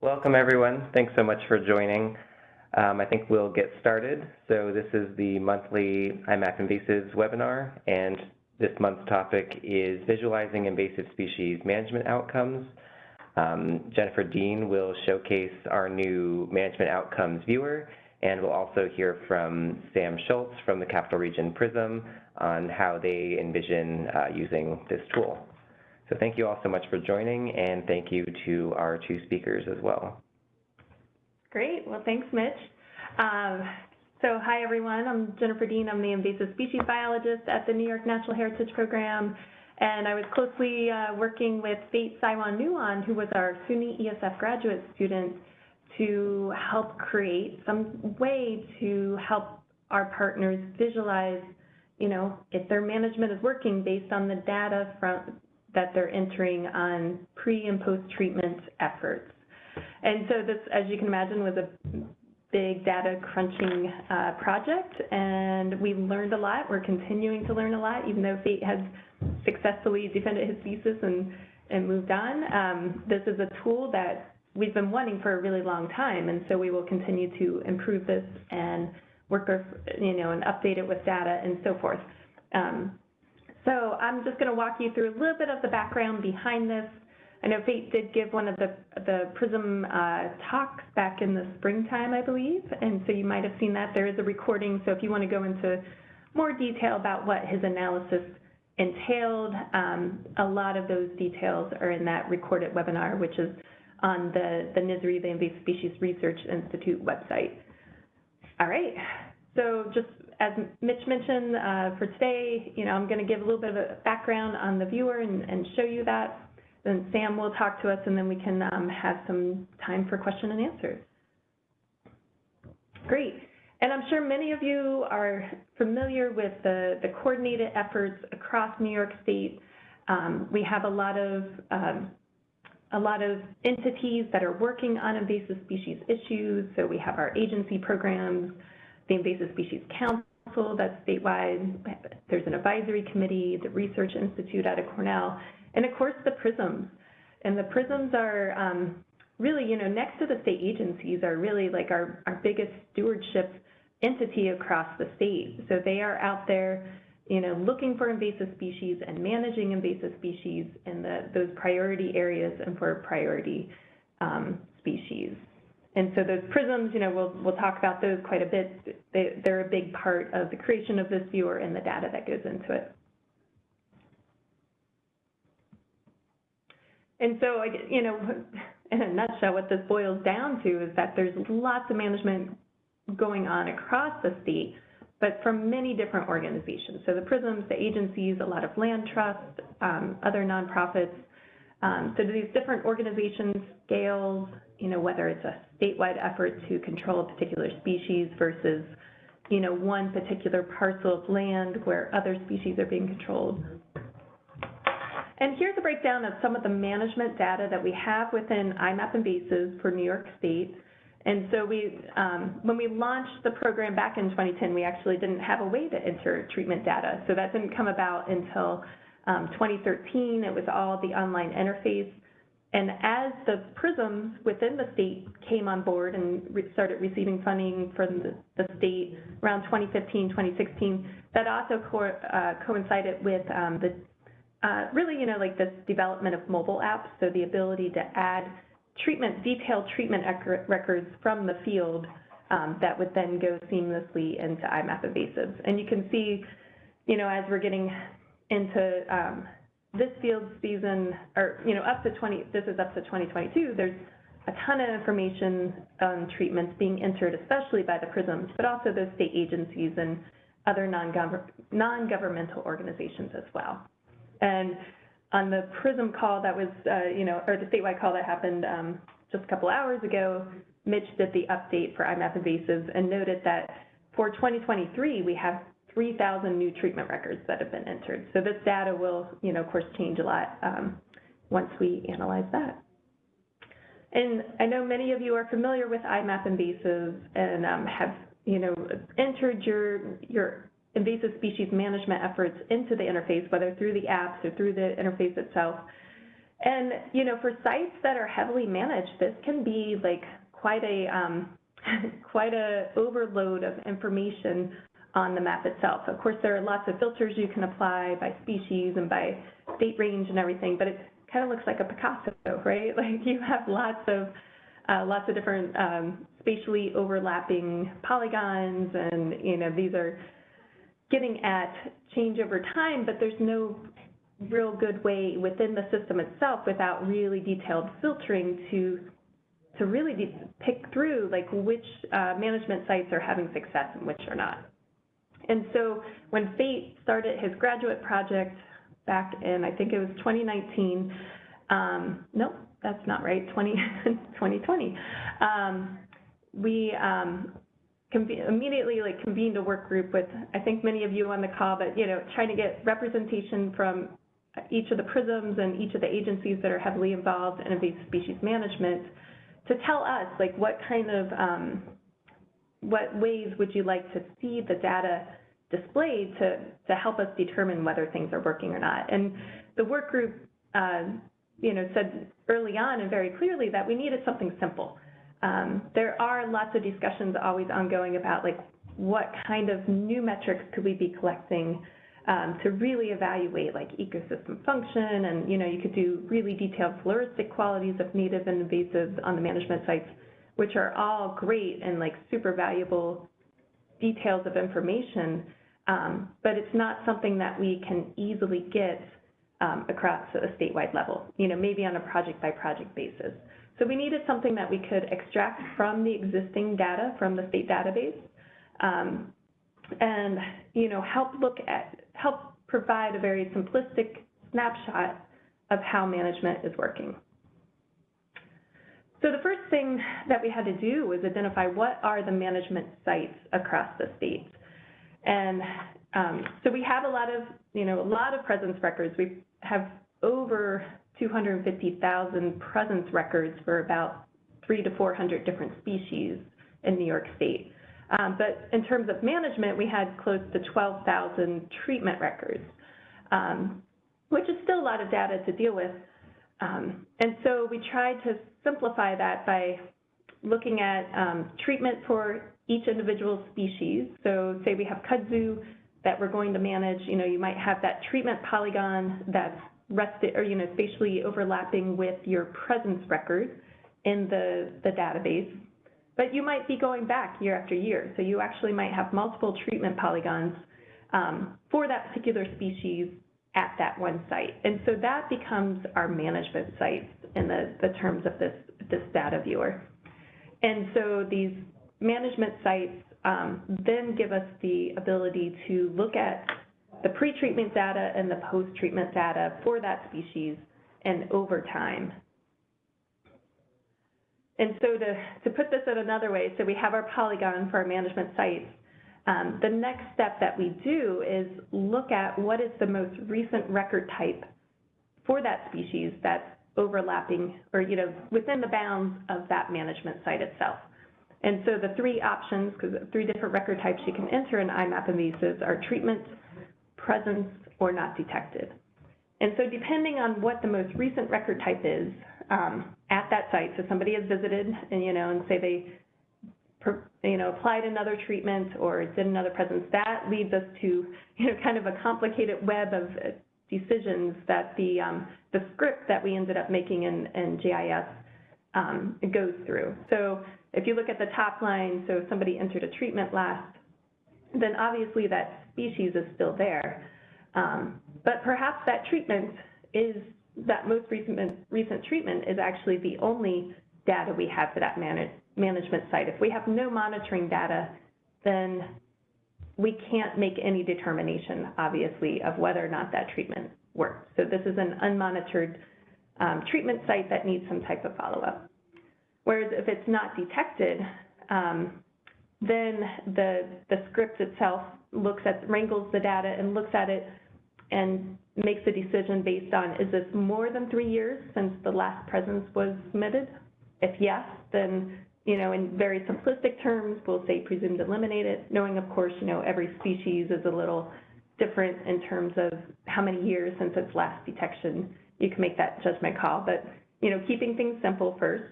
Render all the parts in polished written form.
Welcome, everyone. Thanks so much for joining. I think we'll get started. So this is the monthly iMapInvasives webinar, and this month's topic is Visualizing Invasive Species Management Outcomes. Jennifer Dean will showcase our new Management Outcomes viewer, and we'll also hear from Sam Schultz from the Capital Region PRISM on how they envision using this tool. So thank you all so much for joining, and thank you to our two speakers as well. Great. Well, thanks, Mitch. So hi, everyone. I'm Jennifer Dean. I'm the invasive species biologist at the New York Natural Heritage Program, and I was closely working with Fate Saiwan Nuon, who was our SUNY ESF graduate student, to help create some way to help our partners visualize, if their management is working based on the data that they're entering on pre and post-treatment efforts. And so this, as you can imagine, was a big data crunching project, and we learned a lot. We're continuing to learn a lot, even though Fate has successfully defended his thesis and moved on. This is a tool that we've been wanting for a really long time, and so we will continue to improve this and work with, and update it with data and so forth. So I'm just going to walk you through a little bit of the background behind this. I know Fate did give one of the PRISM talks back in the springtime, I believe, and so you might have seen that. There is a recording, so if you want to go into more detail about what his analysis entailed, a lot of those details are in that recorded webinar, which is on the NISRI, the Invasive Species Research Institute website. All right, so just as Mitch mentioned, for today, I'm going to give a little bit of a background on the viewer and show you that. Then Sam will talk to us, and then we can have some time for question and answers. Great. And I'm sure many of you are familiar with the coordinated efforts across New York State. We have a lot of entities that are working on invasive species issues. So we have our agency programs, the Invasive Species Council, that's statewide. There's an advisory committee, the Research Institute out of Cornell, and of course the PRISMs. And the PRISMs are really, next to the state agencies, are really like our biggest stewardship entity across the state. So they are out there, looking for invasive species and managing invasive species in those priority areas and for priority species. And so those PRISMs, we'll talk about those quite a bit. They're a big part of the creation of this viewer and the data that goes into it. And so, in a nutshell, what this boils down to is that there's lots of management going on across the state, but from many different organizations. So the PRISMs, the agencies, a lot of land trusts, other nonprofits. So these different organizations scales, whether it's a statewide effort to control a particular species versus, one particular parcel of land where other species are being controlled. And here's a breakdown of some of the management data that we have within iMapInvasives for New York State. And so when we launched the program back in 2010, we actually didn't have a way to enter treatment data. So that didn't come about until 2013. It was all the online interface. And as the PRISMs within the state came on board and started receiving funding from the state around 2015, 2016, that also coincided with really, like this development of mobile apps. So the ability to add detailed treatment records from the field that would then go seamlessly into iMapInvasives. And you can see, as we're getting into this field season, or this is up to 2022, there's a ton of information on treatments being entered, especially by the PRISMs, but also those state agencies and other non-governmental organizations as well. And on the PRISM call that was, or the statewide call that happened just a couple hours ago, Mitch did the update for iMapInvasives and noted that for 2023, we have 3,000 new treatment records that have been entered. So this data will, of course, change a lot once we analyze that. And I know many of you are familiar with iMapInvasives and have, entered your invasive species management efforts into the interface, whether through the apps or through the interface itself. And, you know, for sites that are heavily managed, this can be like quite a overload of information on the map itself. Of course, there are lots of filters you can apply by species and by state range and everything, but it kind of looks like a Picasso, right? Like you have lots of different spatially overlapping polygons, and you know these are getting at change over time, but there's no real good way within the system itself without really detailed filtering to really pick through like which management sites are having success and which are not. And so when FATE started his graduate project back in, I think it was 2019, nope, that's not right, 2020, we immediately like convened a work group with, I think many of you on the call, but you know, trying to get representation from each of the PRISMs and each of the agencies that are heavily involved in invasive species management to tell us like what kind of, what ways would you like to see the data displayed to help us determine whether things are working or not. And the work group, you know, said early on and very clearly that we needed something simple. There are lots of discussions always ongoing about like what kind of new metrics could we be collecting to really evaluate like ecosystem function, and you know you could do really detailed floristic qualities of native and invasives on the management sites, which are all great and like super valuable details of information, but it's not something that we can easily get across a statewide level, you know, maybe on a project by project basis. So we needed something that we could extract from the existing data from the state database, and you know help provide a very simplistic snapshot of how management is working. So the first thing that we had to do was identify what are the management sites across the state. And so we have a lot of presence records. We have over 250,000 presence records for about 300 to 400 different species in New York State. But in terms of management, we had close to 12,000 treatment records, which is still a lot of data to deal with. And so we tried to simplify that by looking at treatment for each individual species. So say we have kudzu that we're going to manage, you know, you might have that treatment polygon that's rested or, you know, spatially overlapping with your presence record in the database. But you might be going back year after year. So you actually might have multiple treatment polygons for that particular species at that one site. And so that becomes our management sites in the terms of this data viewer. And so these management sites then give us the ability to look at the pre-treatment data and the post-treatment data for that species and over time. And so to put this in another way, so we have our polygon for our management sites. The next step that we do is look at what is the most recent record type for that species that's overlapping or, you know, within the bounds of that management site itself. And so the three options, because 3 different record types you can enter in iMapInvasives are treatment, presence, or not detected. And so depending on what the most recent record type is at that site, so somebody has visited and, you know, and say they, you know, applied another treatment or did another presence, that leads us to, you know, kind of a complicated web of decisions that the script that we ended up making in GIS goes through. So if you look at the top line, so if somebody entered a treatment last, then obviously that species is still there. But perhaps that treatment is, that most recent treatment is actually the only data we have for that management site. If we have no monitoring data, then we can't make any determination, obviously, of whether or not that treatment worked. So this is an unmonitored treatment site that needs some type of follow-up. Whereas if it's not detected, then the script itself wrangles the data and looks at it and makes a decision based on, is this more than 3 years since the last presence was submitted? If yes, then, you know, in very simplistic terms, we'll say presumed eliminated, knowing, of course, you know, every species is a little different in terms of how many years since its last detection you can make that judgment call. But, keeping things simple first.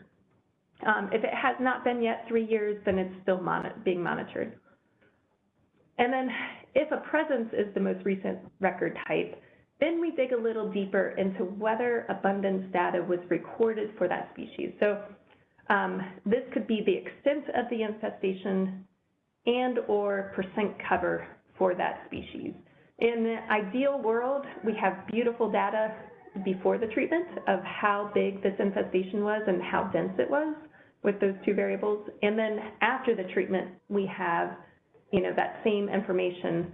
If it has not been yet 3 years, then it's still being monitored. And then if a presence is the most recent record type, then we dig a little deeper into whether abundance data was recorded for that species. So this could be the extent of the infestation and or percent cover for that species. In the ideal world, we have beautiful data before the treatment of how big this infestation was and how dense it was with those two variables. And then after the treatment, we have that same information,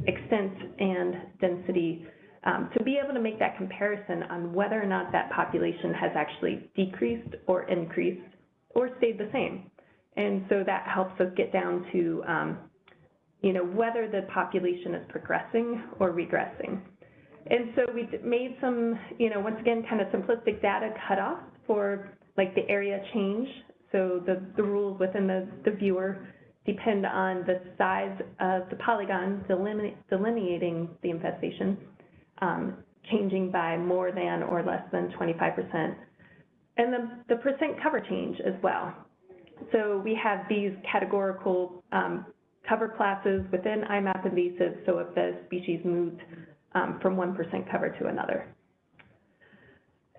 extent and density, to be able to make that comparison on whether or not that population has actually decreased or increased or stayed the same. And so that helps us get down to, whether the population is progressing or regressing. And so we made some, once again, kind of simplistic data cutoff for like the area change. So the rules within the viewer depend on the size of the polygon delineating the infestation, changing by more than or less than 25%, and the percent cover change as well. So we have these categorical cover classes within iMapInvasives, so if the species moved from 1% cover to another.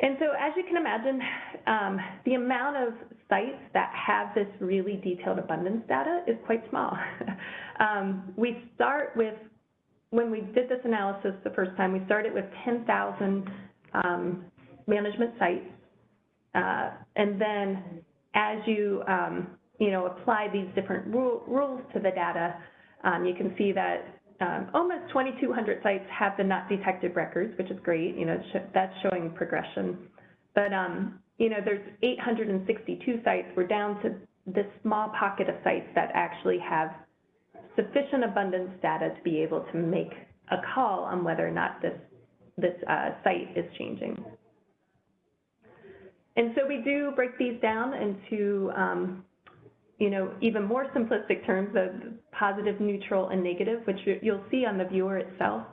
And so as you can imagine, the amount of sites that have this really detailed abundance data is quite small. We start with, when we did this analysis the first time, we started with 10,000 management sites. And then as you, apply these different rules to the data, you can see that almost 2,200 sites have the not detected records, which is great. That's showing progression. But, there's 862 sites. We're down to this small pocket of sites that actually have sufficient abundance data to be able to make a call on whether or not this site is changing. And so we do break these down into even more simplistic terms of positive, neutral, and negative, which you'll see on the viewer itself.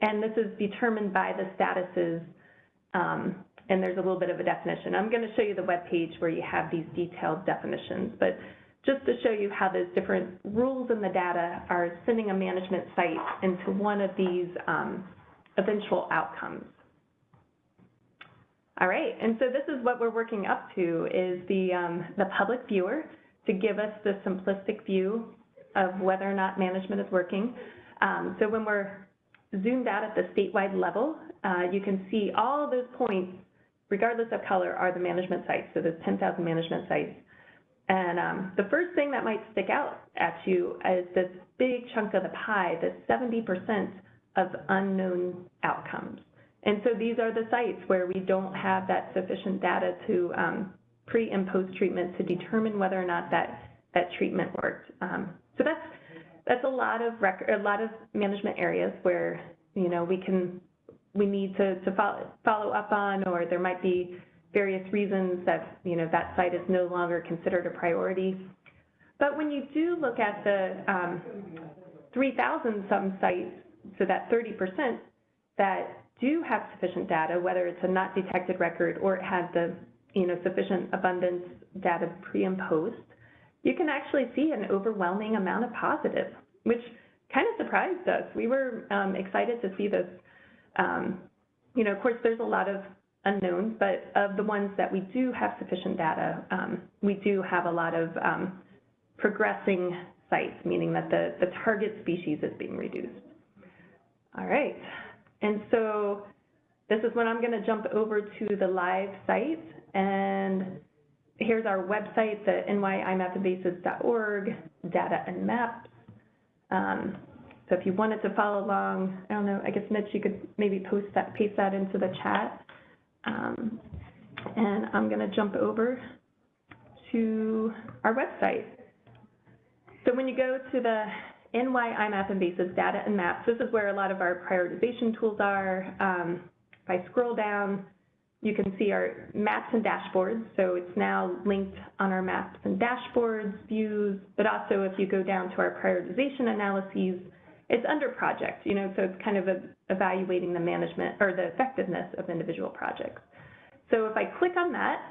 And this is determined by the statuses, and there's a little bit of a definition. I'm going to show you the web page where you have these detailed definitions, but just to show you how those different rules in the data are sending a management site into one of these eventual outcomes. All right, and so this is what we're working up to, is the public viewer, to give us the simplistic view of whether or not management is working. So when we're zoomed out at the statewide level, you can see all those points, regardless of color, are the management sites, so there's 10,000 management sites. And the first thing that might stick out at you is this big chunk of the pie, the 70% of unknown outcomes. And so these are the sites where we don't have that sufficient data to pre and post treatment to determine whether or not that treatment worked. So that's a lot of management areas where we need to follow up on, or there might be various reasons that that site is no longer considered a priority. But when you do look at the 3,000 some sites, so that 30% that do have sufficient data, whether it's a not detected record or it has the sufficient abundance data pre and post, you can actually see an overwhelming amount of positive, which kind of surprised us. We were excited to see this. Of course, there's a lot of unknowns, but of the ones that we do have sufficient data, we do have a lot of progressing sites, meaning that the target species is being reduced. All right, and so this is when I'm going to jump over to the live site, and here's our website, the nyimappinvasives.org, data and maps. So if you wanted to follow along, I don't know, I guess, Mitch, you could maybe paste that into the chat. And I'm going to jump over to our website. So when you go to the NYIMapInvasives data and maps, this is where a lot of our prioritization tools are. If I scroll down, you can see our maps and dashboards. So it's now linked on our maps and dashboards, views, but also if you go down to our prioritization analyses it's under project, you know, so it's kind of evaluating the management or the effectiveness of individual projects. So if I click on that,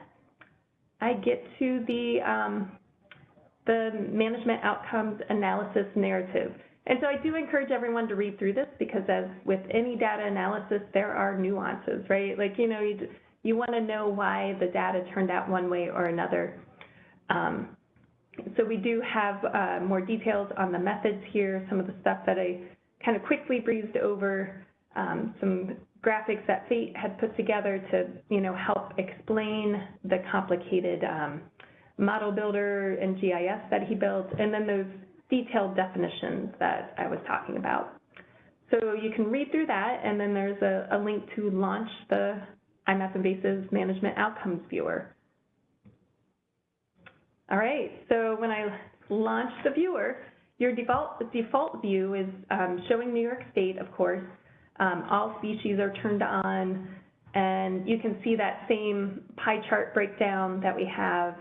I get to the management outcomes analysis narrative. And so I do encourage everyone to read through this, because as with any data analysis, there are nuances, right? Like, you know, you want to know why the data turned out one way or another. So we do have more details on the methods here, some of the stuff that I kind of quickly breezed over, some graphics that Fate had put together to, you know, help explain the complicated model builder and GIS that he built, and then those detailed definitions that I was talking about. So you can read through that, and then there's a link to launch the iMapInvasives Management Outcomes Viewer. All right, so when I launch the viewer, your default view is showing New York State, of course. All species are turned on, and you can see that same pie chart breakdown that we have.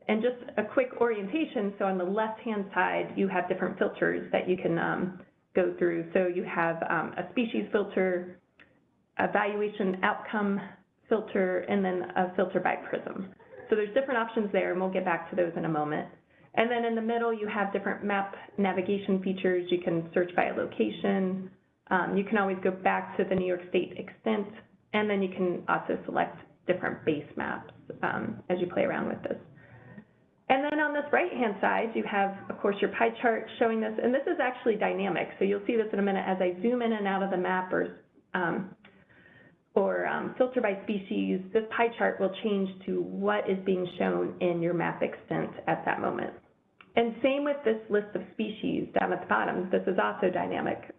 And just a quick orientation, so on the left-hand side, you have different filters that you can go through. So you have a species filter, evaluation outcome filter, and then a filter by prism. So there's different options there, and we'll get back to those in a moment. And then in the middle, you have different map navigation features. You can search by location. You can always go back to the New York State extent, and then you can also select different base maps as you play around with this. And then on this right-hand side, you have, of course, your pie chart showing this, and this is actually dynamic. So you'll see this in a minute as I zoom in and out of the map or filter by species. This pie chart will change to what is being shown in your map extent at that moment. And same with this list of species down at the bottom. This is also dynamic.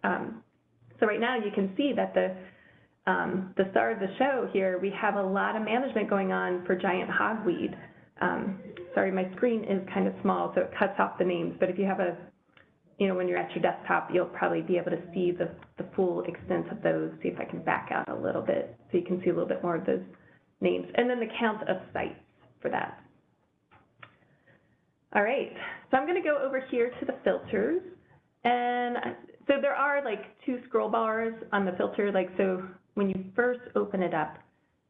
So right now you can see that the star of the show here, we have a lot of management going on for giant hogweed. Sorry, my screen is kind of small, so it cuts off the names, but if you have you know, when you're at your desktop, you'll probably be able to see the full extent of those. See if I can back out a little bit so you can see a little bit more of those names. And then the count of sites for that. All right, so I'm gonna go over here to the filters. And so there are like 2 scroll bars on the filter. Like, so when you first open it up,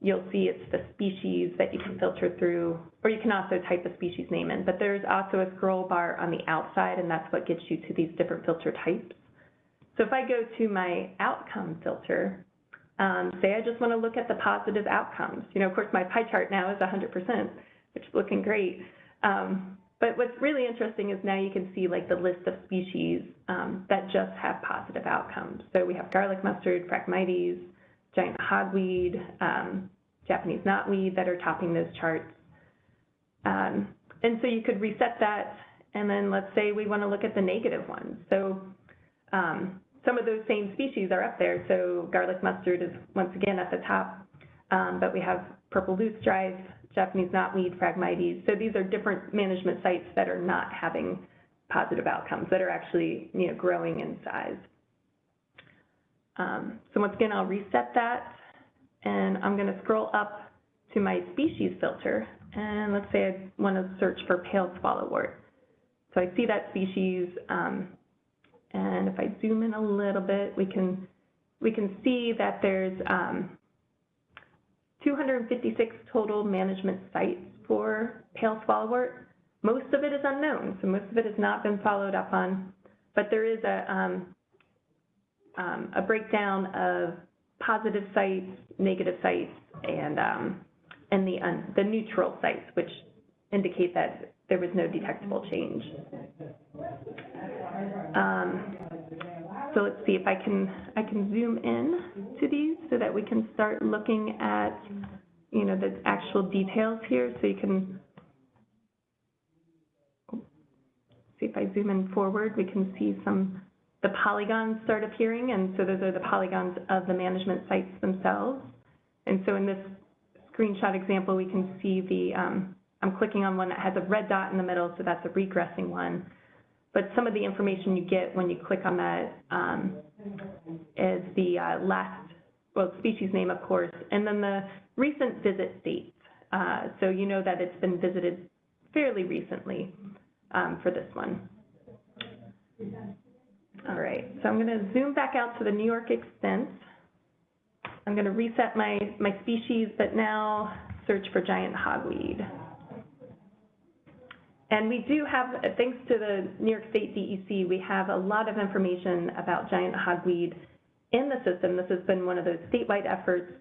you'll see it's the species that you can filter through, or you can also type a species name in, but there's also a scroll bar on the outside, and that's what gets you to these different filter types. So if I go to my outcome filter, say I just want to look at the positive outcomes. You know, of course, my pie chart now is 100%, which is looking great. But what's really interesting is now you can see like the list of species that just have positive outcomes. So we have garlic mustard, Phragmites, giant hogweed, Japanese knotweed that are topping those charts. And so you could reset that, and then let's say we want to look at the negative ones. So some of those same species are up there. So garlic mustard is once again at the top, but we have purple loosestrife, Japanese knotweed, Phragmites. So these are different management sites that are not having positive outcomes, that are actually, you know, growing in size. So once again, I'll reset that, and I'm going to scroll up to my species filter, and let's say I want to search for pale swallowwort. So I see that species, and if I zoom in a little bit, we can see that there's 256 total management sites for pale swallowwort. Most of it is unknown, so most of it has not been followed up on, but there is a breakdown of positive sites, negative sites, and the neutral sites, which indicate that there was no detectable change. So let's see if I can zoom in to these so that we can start looking at, you know, the actual details here. So you can see if I zoom in forward, we can see the polygons start appearing, and so those are the polygons of the management sites themselves. And so in this screenshot example, we can see I'm clicking on one that has a red dot in the middle, so that's a regressing one. But some of the information you get when you click on that is the species name, of course, and then the recent visit date. So you know that it's been visited fairly recently for this one. All right, so I'm going to zoom back out to the New York extent. I'm going to reset my species, but now search for giant hogweed. And we do have, thanks to the New York State DEC, we have a lot of information about giant hogweed in the system. This has been one of those statewide efforts.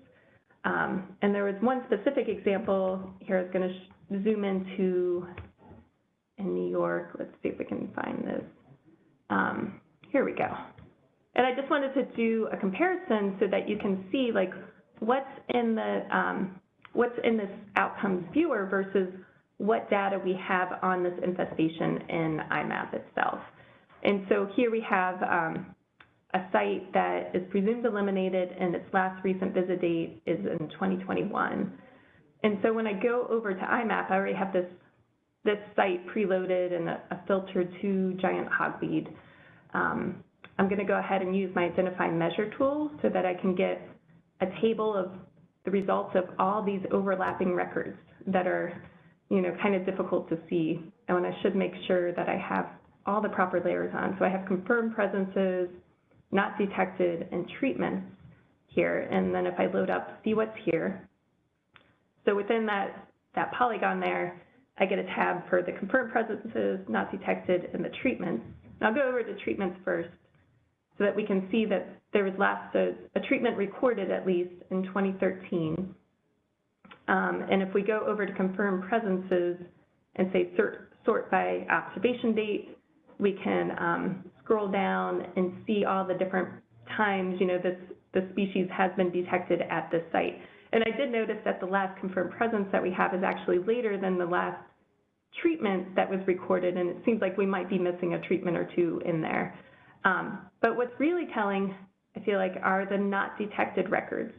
And there was one specific example here I was going to zoom into in New York. Let's see if we can find this. Here we go. And I just wanted to do a comparison so that you can see like what's in this outcomes viewer versus what data we have on this infestation in IMAP itself. And so here we have a site that is presumed eliminated and its last recent visit date is in 2021. And so when I go over to IMAP, I already have this site preloaded and a filter to giant hogweed. I'm going to go ahead and use my identify measure tool so that I can get a table of the results of all these overlapping records that are, you know, kind of difficult to see. And I should make sure that I have all the proper layers on. So I have confirmed presences, not detected, and treatments here. And then if I load up, see what's here. So within that polygon there, I get a tab for the confirmed presences, not detected, and the treatments. I'll go over to treatments first so that we can see that there was last a treatment recorded at least in 2013. And if we go over to confirmed presences and say sort by observation date, we can scroll down and see all the different times, you know, the species has been detected at this site. And I did notice that the last confirmed presence that we have is actually later than the last treatment that was recorded, and it seems like we might be missing a treatment or two in there. But what's really telling, I feel like, are the not detected records.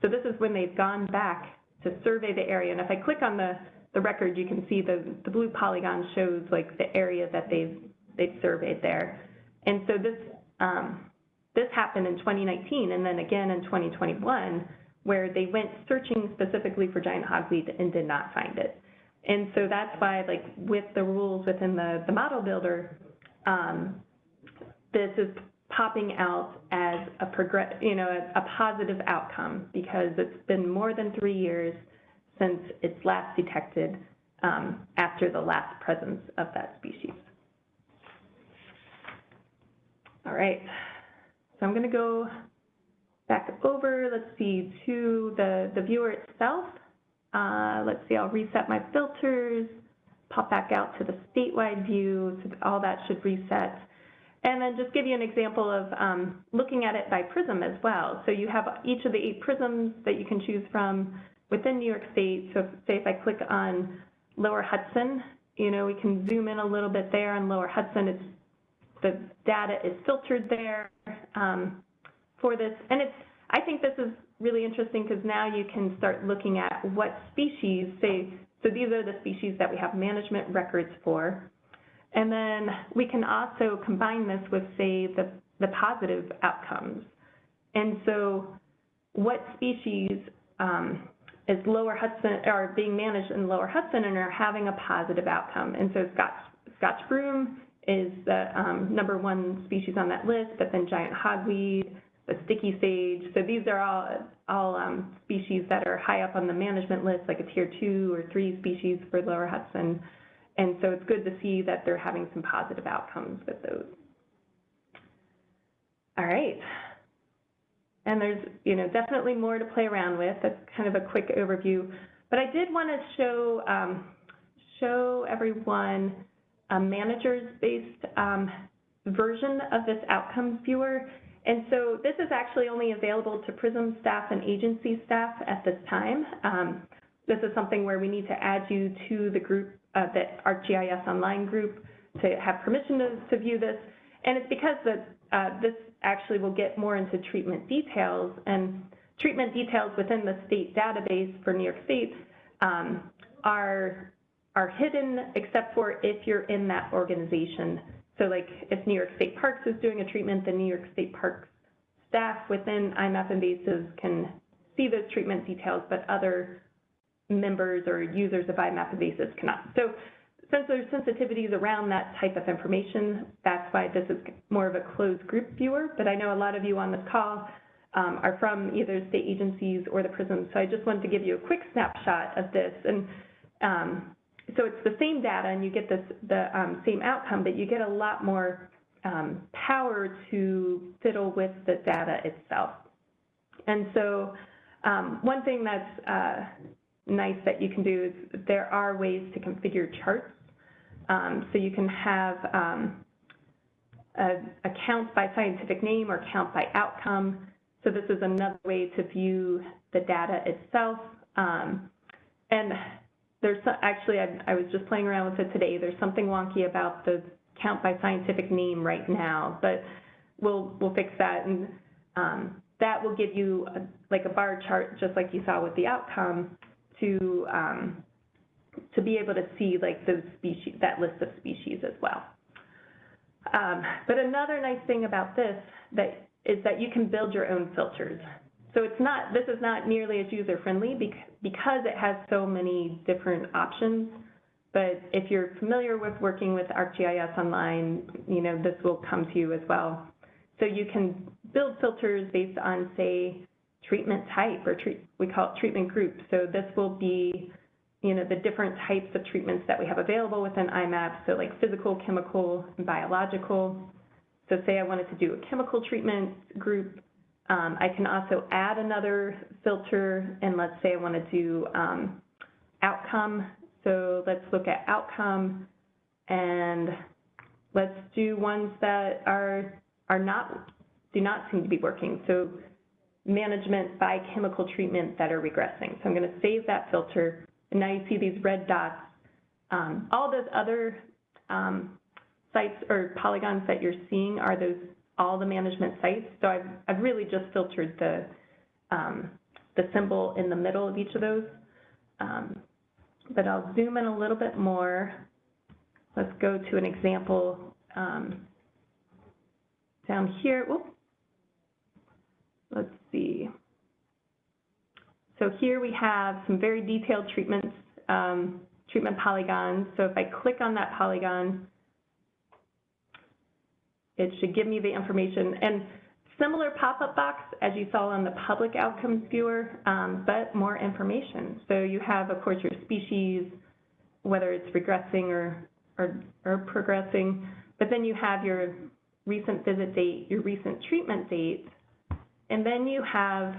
So this is when they've gone back to survey the area, and if I click on the record, you can see the blue polygon shows like the area that they've surveyed there. And so this happened in 2019 and then again in 2021, where they went searching specifically for giant hogweed and did not find it. And so that's why, like, with the rules within the model builder, this is popping out as a positive outcome because it's been more than 3 years since it's last detected after the last presence of that species. All right, so I'm going to go back over, let's see, to the viewer itself. Let's see, I'll reset my filters, pop back out to the statewide view, so all that should reset. And then just give you an example of looking at it by prism as well. So you have each of the 8 prisms that you can choose from within New York State. So say if I click on Lower Hudson, you know, we can zoom in a little bit there on Lower Hudson. The data is filtered there for this. And I think this is really interesting because now you can start looking at what species, so these are the species that we have management records for. And then we can also combine this with, say, the positive outcomes. And so what species is Lower Hudson, are being managed in Lower Hudson and are having a positive outcome? And so Scotch broom is the #1 species on that list, but then giant hogweed, the sticky sage. So these are all species that are high up on the management list, like a tier 2 or 3 species for Lower Hudson. And so it's good to see that they're having some positive outcomes with those. All right. And there's, you know, definitely more to play around with. That's kind of a quick overview. But I did want to show everyone a managers-based version of this outcomes viewer. And so this is actually only available to PRISM staff and agency staff at this time. This is something where we need to add you to the group, the ArcGIS Online group, to have permission to view this. And it's because this actually will get more into treatment details, and treatment details within the state database for New York State are hidden except for if you're in that organization. So like if New York State Parks is doing a treatment, the New York State Parks staff within iMapInvasives can see those treatment details, but other members or users of iMapInvasives cannot. So since there's sensitivities around that type of information, that's why this is more of a closed group viewer. But I know a lot of you on this call are from either state agencies or the prisons, so I just wanted to give you a quick snapshot of this. And so it's the same data, and you get the same outcome, but you get a lot more power to fiddle with the data itself. And so one thing that's nice that you can do is there are ways to configure charts. So you can have a count by scientific name or count by outcome. So this is another way to view the data itself. And there's actually, I was just playing around with it today. There's something wonky about the count by scientific name right now, but we'll fix that. And that will give you like a bar chart, just like you saw with the outcome, to be able to see like those species, that list of species as well. But another nice thing about this is that you can build your own filters. So this is not nearly as user-friendly because it has so many different options. But if you're familiar with working with ArcGIS Online, this will come to you as well. So you can build filters based on, say, treatment type, or we call it treatment group. So this will be, the different types of treatments that we have available within IMAP, so like physical, chemical, and biological. So say I wanted to do a chemical treatment group, I can also add another filter, and let's say I want to do outcome. So let's look at outcome, and let's do ones that do not seem to be working. So management by chemical treatment that are regressing. So I'm going to save that filter, and now you see these red dots. All those other sites or polygons that you're seeing are all the management sites. So I've really just filtered the symbol in the middle of each of those. But I'll zoom in a little bit more. Let's go to an example down here. Whoop. Let's see. So here we have some very detailed treatment polygons. So if I click on that polygon, it should give me the information. And similar pop-up box as you saw on the public outcomes viewer, but more information. So you have, of course, your species, whether it's regressing or progressing, but then you have your recent visit date, your recent treatment date, and then you have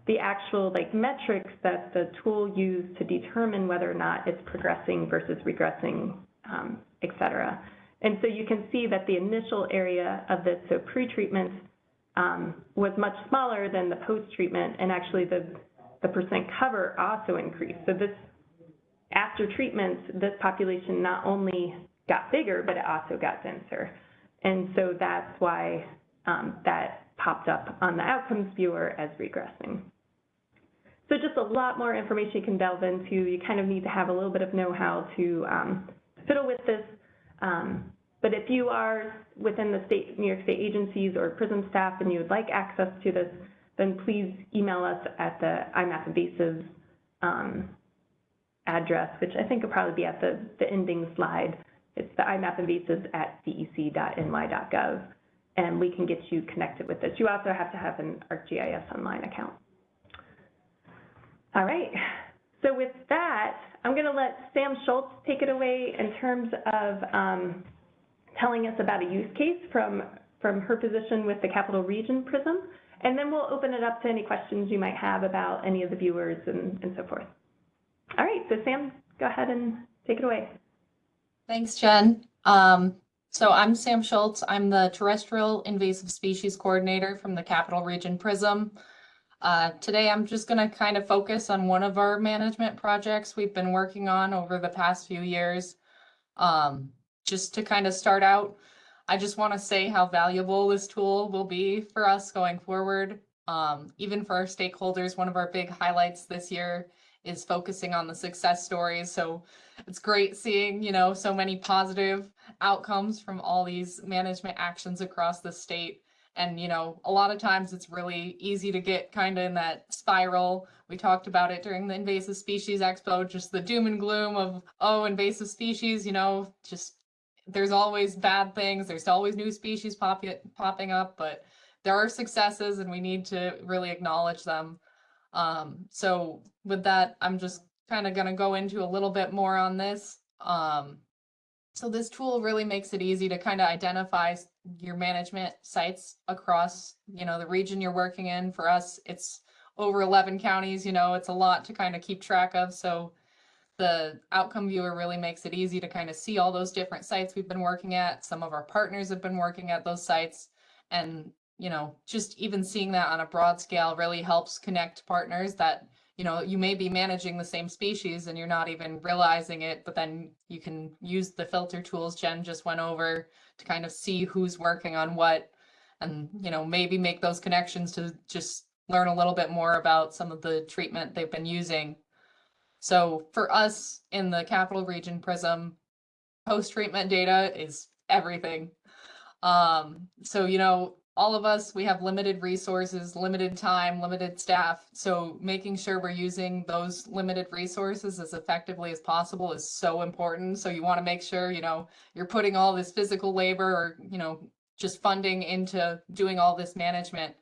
the actual metrics that the tool used to determine whether or not it's progressing versus regressing, et cetera. And so you can see that the initial area of this, so pre-treatment, was much smaller than the post-treatment, and actually the percent cover also increased. So this, after treatment, this population not only got bigger, but it also got denser. And so that's why that popped up on the outcomes viewer as regressing. So just a lot more information you can delve into. You kind of need to have a little bit of know-how to fiddle with this. But if you are within the New York State agencies or prison staff and you would like access to this, then please email us at the iMapInvasives address, which I think will probably be at the ending slide. It's the iMapInvasives@dec.ny.gov, and we can get you connected with this. You also have to have an ArcGIS Online account. All right, so with that, I'm going to let Sam Schultz take it away in terms of telling us about a use case from her position with the Capital Region Prism, and then we'll open it up to any questions you might have about any of the viewers and so forth. All right, so Sam, go ahead and take it away. Thanks, Jen. So I'm Sam Schultz. I'm the Terrestrial Invasive Species Coordinator from the Capital Region Prism. Today I'm just going to kind of focus on one of our management projects we've been working on over the past few years. Just to kind of start out, I just want to say how valuable this tool will be for us going forward. Even for our stakeholders, one of our big highlights this year is focusing on the success stories. So it's great seeing, so many positive outcomes from all these management actions across the state. And, a lot of times it's really easy to get kind of in that spiral. We talked about it during the Invasive Species Expo, just the doom and gloom of, oh, invasive species, just there's always bad things. There's always new species popping up, but there are successes and we need to really acknowledge them. So with that, I'm just kind of going to go into a little bit more on this. So this tool really makes it easy to kind of identify your management sites across, the region you're working in. For us, it's over 11 counties, it's a lot to kind of keep track of. So the outcome viewer really makes it easy to kind of see all those different sites we've been working at. Some of our partners have been working at those sites, and just even seeing that on a broad scale really helps connect partners that you may be managing the same species and you're not even realizing it, but then you can use the filter tools Jen just went over to kind of see who's working on what, and maybe make those connections to just learn a little bit more about some of the treatment they've been using. So for us in the Capital Region Prism, post-treatment data is everything. So, all of us, we have limited resources, limited time, limited staff. So making sure we're using those limited resources as effectively as possible is so important. So you want to make sure, you're putting all this physical labor or, just funding into doing all this management,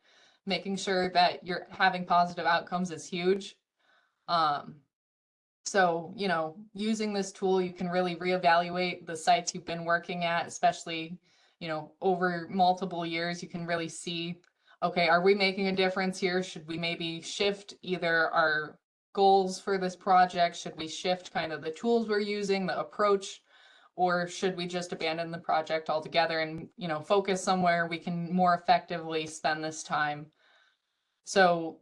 making sure that you're having positive outcomes is huge. So, using this tool, you can really reevaluate the sites you've been working at, especially, over multiple years. You can really see, okay, are we making a difference here? Should we maybe shift either our goals for this project? Should we shift kind of the tools we're using, the approach, or should we just abandon the project altogether and, focus somewhere we can more effectively spend this time? So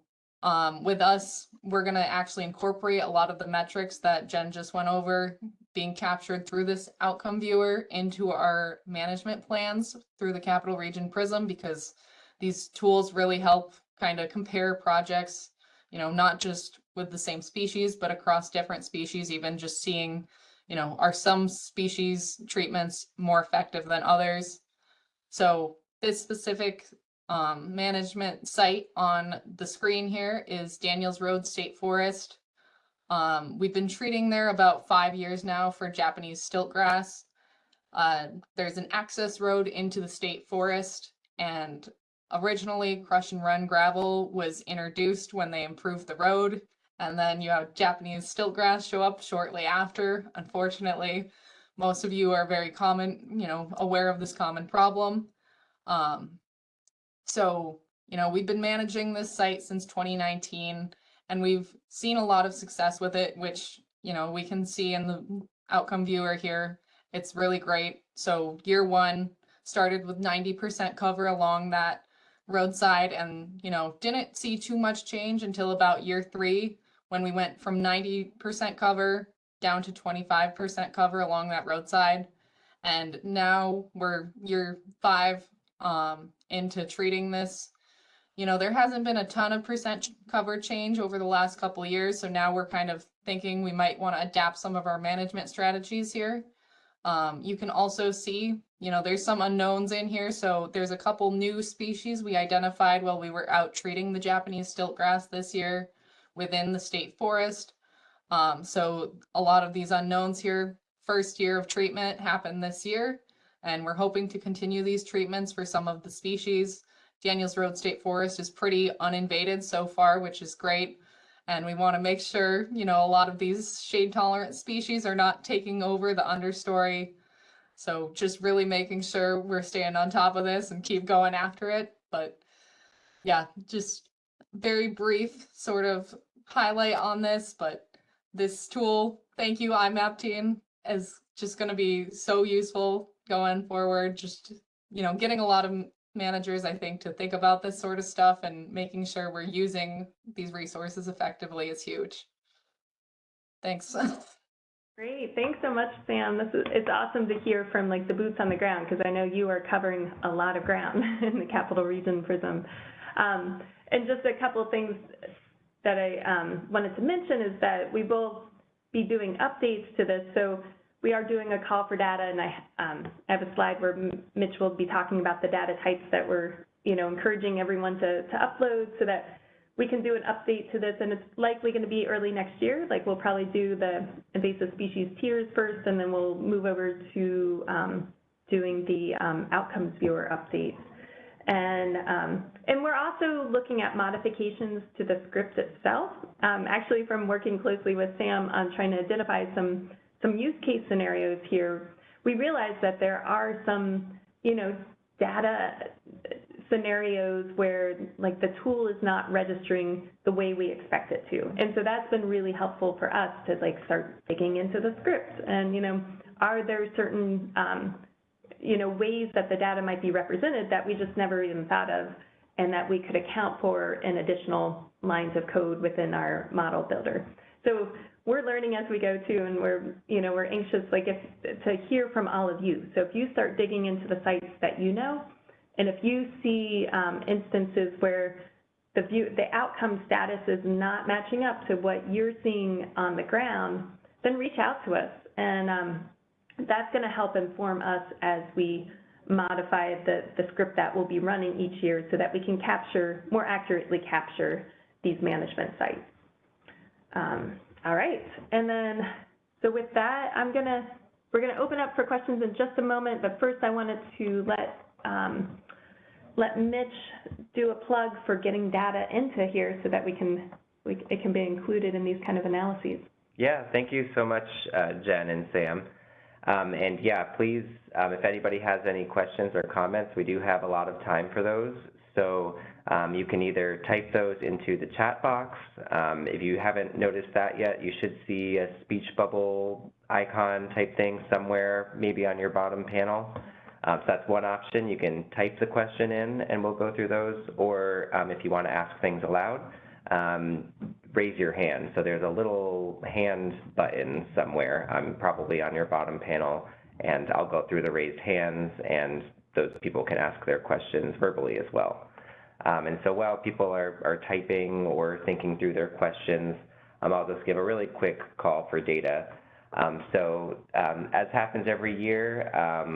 with us, we're going to actually incorporate a lot of the metrics that Jen just went over being captured through this outcome viewer into our management plans through the Capital Region Prism, because these tools really help kind of compare projects, not just with the same species, but across different species, even just seeing, are some species treatments more effective than others? So this specific management site on the screen here is Daniels Road State Forest. We've been treating there about 5 years now for Japanese stiltgrass. There's an access road into the state forest, and originally crush and run gravel was introduced when they improved the road, and then you have Japanese stiltgrass show up shortly after. Unfortunately, most of you are very aware of this common problem. So, we've been managing this site since 2019, and we've seen a lot of success with it, which, we can see in the outcome viewer here. It's really great. So year one started with 90% cover along that roadside and, didn't see too much change until about year 3, when we went from 90% cover down to 25% cover along that roadside. And now we're year 5 into treating this. There hasn't been a ton of percent cover change over the last couple of years. So now we're kind of thinking we might want to adapt some of our management strategies here. You can also see, there's some unknowns in here. So there's a couple new species we identified while we were out treating the Japanese stiltgrass this year within the state forest. So a lot of these unknowns here, first year of treatment happened this year, and we're hoping to continue these treatments for some of the species. Daniels Road State Forest is pretty uninvaded so far, which is great. And we want to make sure, a lot of these shade tolerant species are not taking over the understory. So just really making sure we're staying on top of this and keep going after it. But yeah, just very brief sort of highlight on this, but this tool, thank you IMAP team, is just going to be so useful going forward. Just, getting a lot of managers, I think, to think about this sort of stuff and making sure we're using these resources effectively is huge. Thanks. Great, thanks so much, Sam. It's awesome to hear from the boots on the ground, because I know you are covering a lot of ground in the Capital Region Prism. And just a couple of things that I wanted to mention is that we will be doing updates to this. So we are doing a call for data, and I have a slide where Mitch will be talking about the data types that we're encouraging everyone to upload so that we can do an update to this, and it's likely going to be early next year. Like, we'll probably do the invasive species tiers first, and then we'll move over to doing the outcomes viewer updates. And we're also looking at modifications to the script itself. Actually, from working closely with Sam on trying to identify some use case scenarios here, we realized that there are some, data scenarios where, like, the tool is not registering the way we expect it to. And so that's been really helpful for us to, like, start digging into the script. And, are there certain, ways that the data might be represented that we just never even thought of, and that we could account for in additional lines of code within our model builder. So we're learning as we go too, and we're anxious, like, to hear from all of you. So if you start digging into the sites that and if you see instances where the outcome status is not matching up to what you're seeing on the ground, then reach out to us, and that's going to help inform us as we modify the script that we'll be running each year, so that we can more accurately capture these management sites. All right, and then, so with that, we're gonna open up for questions in just a moment, but first I wanted to let Mitch do a plug for getting data into here so that it can be included in these kind of analyses. Yeah, thank you so much, Jen and Sam. And yeah, please, if anybody has any questions or comments, we do have a lot of time for those. So you can either type those into the chat box. If you haven't noticed that yet, you should see a speech bubble icon type thing somewhere, maybe on your bottom panel. So that's one option. You can type the question in and we'll go through those. Or if you want to ask things aloud, raise your hand. So there's a little hand button somewhere, probably on your bottom panel, and I'll go through the raised hands, and those people can ask their questions verbally as well. And so while people are typing or thinking through their questions, I'll just give a really quick call for data. As happens every year,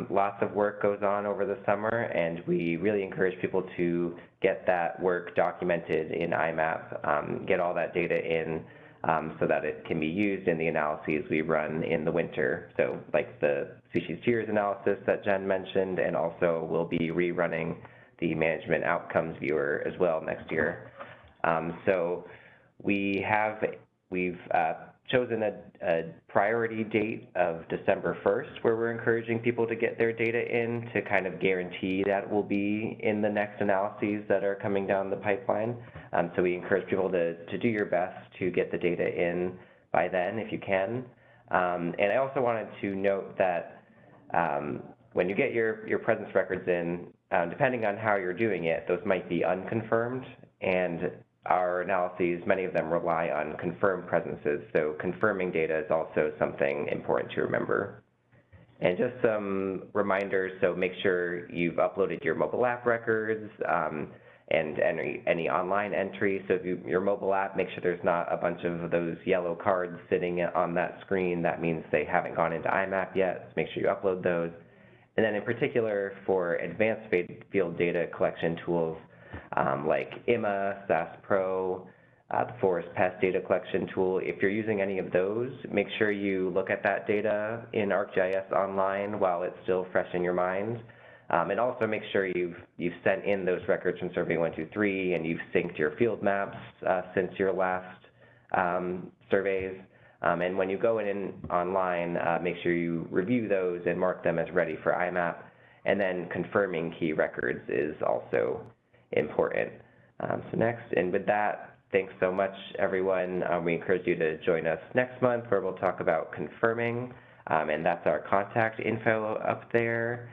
lots of work goes on over the summer, and we really encourage people to get that work documented in IMAP, get all that data in so that it can be used in the analyses we run in the winter. So like the species tiers analysis that Jen mentioned, and also we'll be rerunning the management outcomes viewer as well next year. So we've chosen a priority date of December 1st, where we're encouraging people to get their data in to kind of guarantee that will be in the next analyses that are coming down the pipeline. So we encourage people to do your best to get the data in by then if you can. And I also wanted to note that when you get your presence records in, depending on how you're doing it, those might be unconfirmed, and our analyses, many of them rely on confirmed presences, so confirming data is also something important to remember. And just some reminders, so make sure you've uploaded your mobile app records and any online entries. So if your mobile app, make sure there's not a bunch of those yellow cards sitting on that screen. That means they haven't gone into IMAP yet, so make sure you upload those. And then in particular for advanced field data collection tools, like IMA, SAS Pro, the Forest Pest data collection tool. If you're using any of those, make sure you look at that data in ArcGIS Online while it's still fresh in your mind. And also make sure you've sent in those records from Survey 123 and you've synced your field maps since your last surveys. And when you go in online, make sure you review those and mark them as ready for IMAP. And then confirming key records is also important. So next, and with that, thanks so much, everyone. We encourage you to join us next month where we'll talk about confirming, and that's our contact info up there.